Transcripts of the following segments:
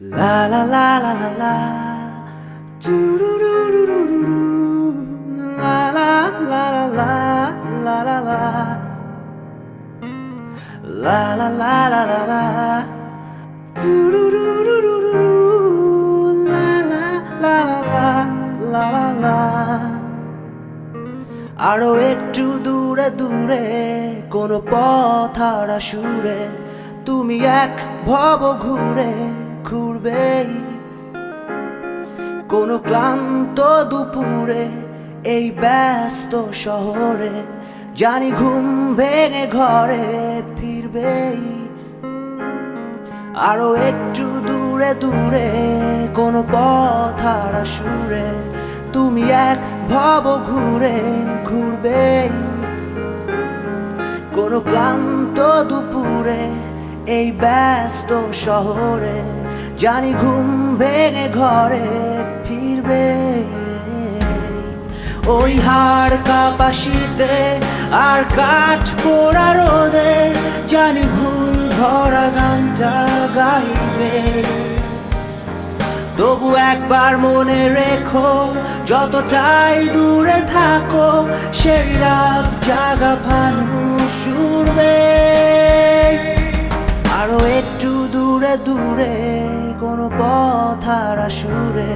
La la la la la la, do do do do do do do, la la la la la la la la, la la la la la la, do do do do do do do, la la la la la la la. আরো একটু দূরে দূরে কোনো পথ হারা সুরে তুমি এক ভব ঘুরে ঘুরবেই কোনো ক্লান্ত দুপুরে এই ব্যস্ত শহরে জানি ঘুম ভেঙে ঘরে ফিরবেই আরো একটু দূরে দূরে কোনো পথ হারা সুরে তুমি এক ভব ঘুরে ঘুরবেই কোনো ক্লান্ত দুপুরে এই ব্যস্ত শহরে জানি ঘুম ভেঙে ঘরে ফিরবে ওই হাড় কাঁপা শীতে আর কাঠ পোড়া রোদে জানি ভুল ভরা গানটা গাইবে তবু একবার মনে রেখো যতটাই দূরে থাকো সেই রাত জাগা ফানুস উড়বে আরো একটু দূরে দূরে কোনো পথ হারা সুরে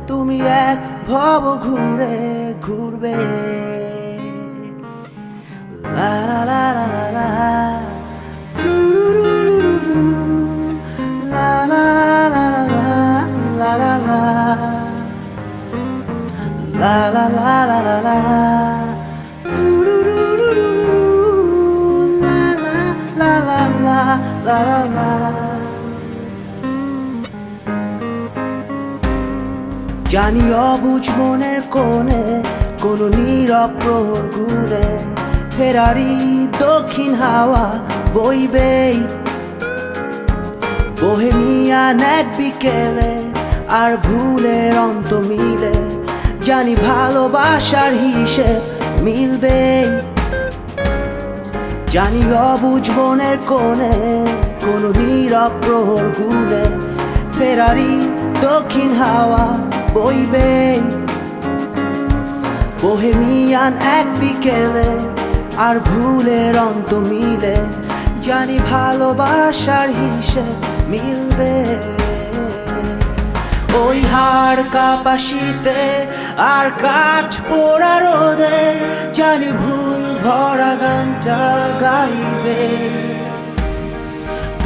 তুমি এক ভব ঘুরে ঘুরবে লা লা লা লা লা লা টুরুরুরুরু, লা লা লা লা লা la la la la la la la la la do do do do do do la la la la la la la la জানি অবুঝ মনের কোণে কোনো নীরব প্রহর ঘুরে ফেরারি দক্ষিণ হাওয়া বইবেই বোহেমিয়ান এক বিকেলে আর ভুলের অন্ত মিলে জানি ভালোবাসার হিসেব মিলবে জানি অবুঝ মনের কোণে কোনো নীরব প্রহর ঘুরে ফেরারি দক্ষিণ হাওয়া বইবে বোহেমিয়ান এক বিকেলে আর ভুলের অন্ত মিলে জানি ভালোবাসার হিসেব মিলবে ওই হাড় কাঁপা শীতে আর কাঠ পোড়া রোদে জানি ভুল ভরা গানটা গাইবে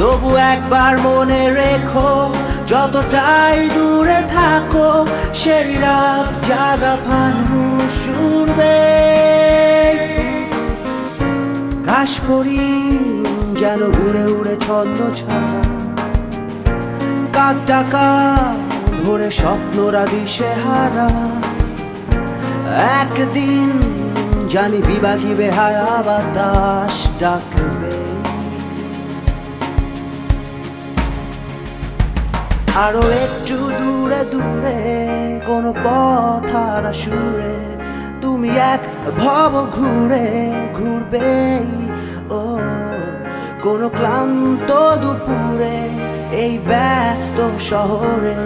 তবু একবার মনে রেখো যতটাই দূরে থাকো সেই রাত জাগা ফানুস উড়বে ঘাস পরি যেন উড়ে উড়ে ছন্দ ছাড়া কাক টাকা ভোরে স্বপ্নরা দিশে হারা একদিন জানি বিভাগী বেহায়া বাতাস ডাকবে আরো একটু দূরে দূরে কোনো পথ হারা সুরে তুমি এক ভব ঘুরে ঘুরবেই ও কোনো ক্লান্ত দুপুরে এই ব্যস্ত শহরে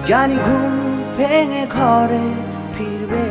জানি ঘুম ভেঙে ঘরে ফিরবে